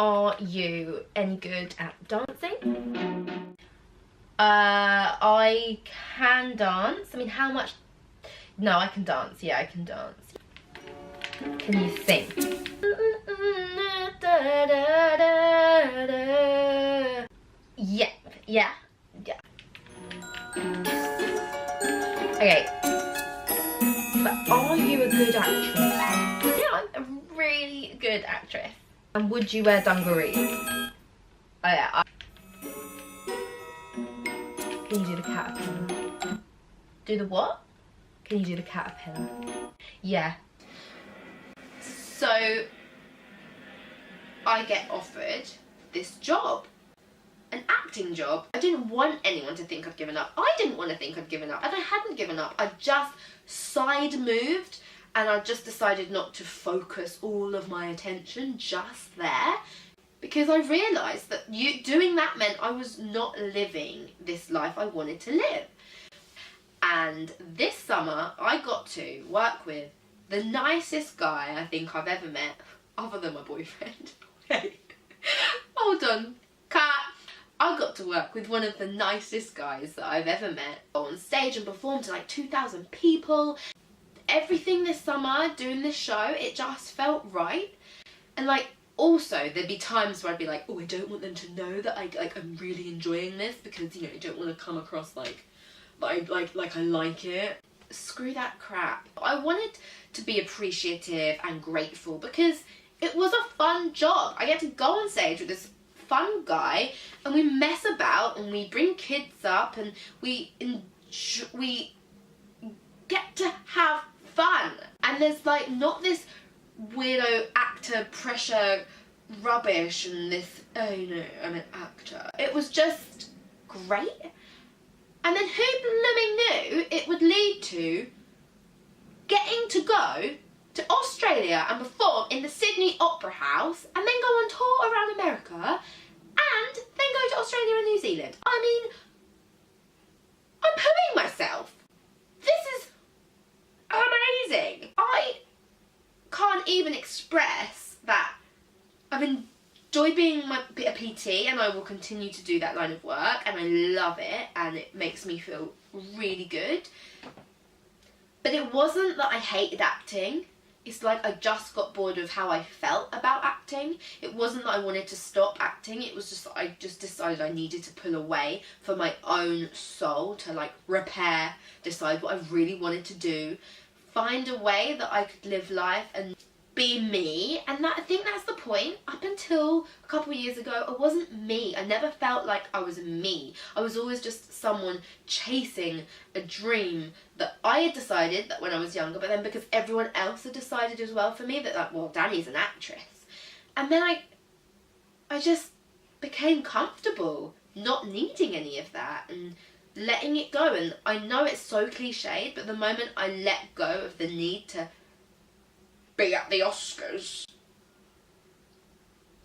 Are you any good at dancing? I can dance. I mean, how much? No, I can dance. Yeah, I can dance. Can you sing? Yeah, yeah, yeah. Okay. But are you a good actress? Yeah, I'm a really good actress. And would you wear dungarees? Oh yeah. Can you do the caterpillar? Do the what? Can you do the caterpillar? Yeah. So I get offered this job, an acting job. I didn't want anyone to think I'd given up. I didn't want to think I'd given up, and I hadn't given up. I just side moved, and I just decided not to focus all of my attention just there, because I realised that doing that meant I was not living this life I wanted to live. And this summer I got to work with the nicest guy I think I've ever met, other than my boyfriend. Hey, hold on, cut. I got to work with one of the nicest guys that I've ever met. Go on stage and perform to like 2,000 people. Everything this summer doing this show, it just felt right. And like, also there'd be times where I'd be like, oh, I don't want them to know that I'm really enjoying this, because, you know, I don't want to come across like I like it. Screw that crap. I wanted to be appreciative and grateful because it was a fun job. I get to go on stage with this fun guy and we mess about and we bring kids up and we get to have fun. And there's like not this weirdo actor pressure rubbish and this, oh no, I'm an actor. It was just great. And then who blooming knew it would lead to getting to go to Australia and perform in the Sydney Opera House and then go on tour around America and then go to Australia and New Zealand. I mean, I'm pooing myself. This is amazing. I can't even express that I've enjoyed being a PT, and I will continue to do that line of work, and I love it, and it makes me feel really good. But it wasn't that I hated acting. It's like I just got bored of how I felt about acting. It wasn't that I wanted to stop acting. It was just that I just decided I needed to pull away for my own soul to like repair, decide what I really wanted to do, find a way that I could live life and be me. And that, I think that's the point. Up until a couple of years ago, I wasn't me. I never felt like I was me. I was always just someone chasing a dream that I had decided that when I was younger, but then because everyone else had decided as well for me that like, well, Danny's an actress. And then I just became comfortable not needing any of that and letting it go. And I know it's so cliched, but the moment I let go of the need to be at the Oscars,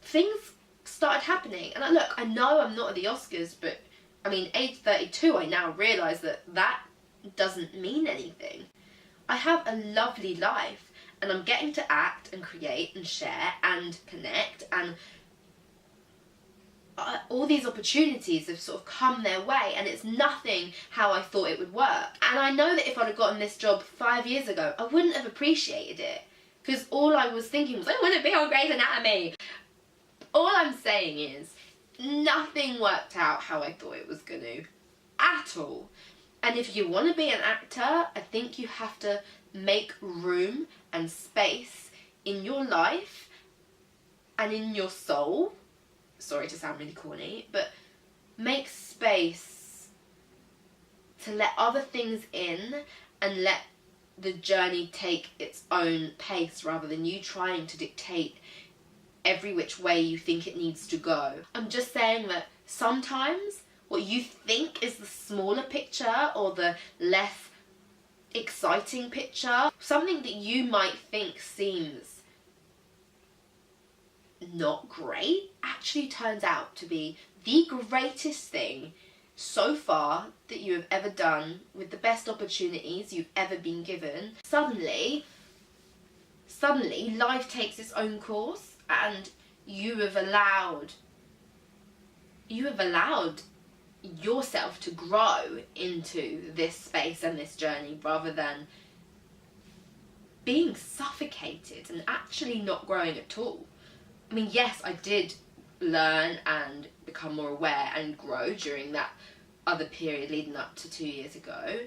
things started happening. And look, I know I'm not at the Oscars, but I mean, age 32, I now realise that that doesn't mean anything. I have a lovely life, and I'm getting to act and create and share and connect, and all these opportunities have sort of come their way, and it's nothing how I thought it would work. And I know that if I'd have gotten this job 5 years ago, I wouldn't have appreciated it, because all I was thinking was, I want to be on Grey's Anatomy. All I'm saying is, nothing worked out how I thought it was going to, at all. And if you want to be an actor, I think you have to make room and space in your life and in your soul. Sorry to sound really corny, but make space to let other things in and let the journey take its own pace rather than you trying to dictate every which way you think it needs to go. I'm just saying that sometimes what you think is the smaller picture or the less exciting picture, something that you might think seems not great, actually turns out to be the greatest thing so far that you have ever done, with the best opportunities you've ever been given. Suddenly life takes its own course and you have allowed yourself to grow into this space and this journey, rather than being suffocated and actually not growing at all. I mean, yes, I did learn and become more aware and grow during that other period leading up to 2 years ago,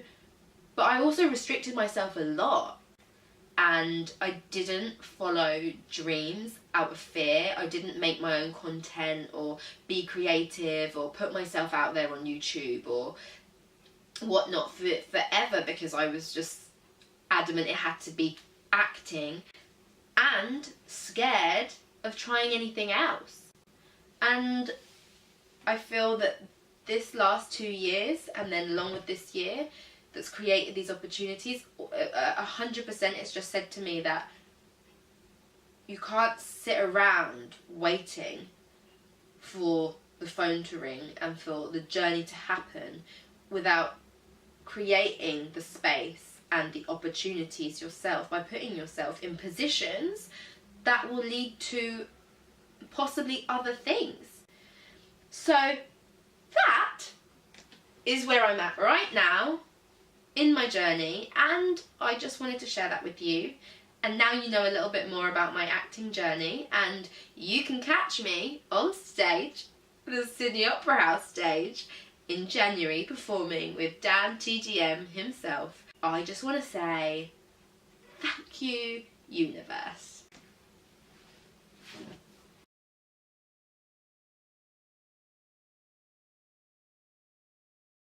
but I also restricted myself a lot, and I didn't follow dreams out of fear. I didn't make my own content or be creative or put myself out there on YouTube or whatnot forever, because I was just adamant it had to be acting, and scared of trying anything else. And I feel that this last 2 years, and then along with this year, that's created these opportunities, 100% it's just said to me that you can't sit around waiting for the phone to ring and for the journey to happen without creating the space and the opportunities yourself, by putting yourself in positions that will lead to possibly other things. So that is where I'm at right now in my journey, and I just wanted to share that with you. And now you know a little bit more about my acting journey, and you can catch me on stage, the Sydney Opera House stage, in January, performing with Dan TDM himself. I just want to say thank you, universe.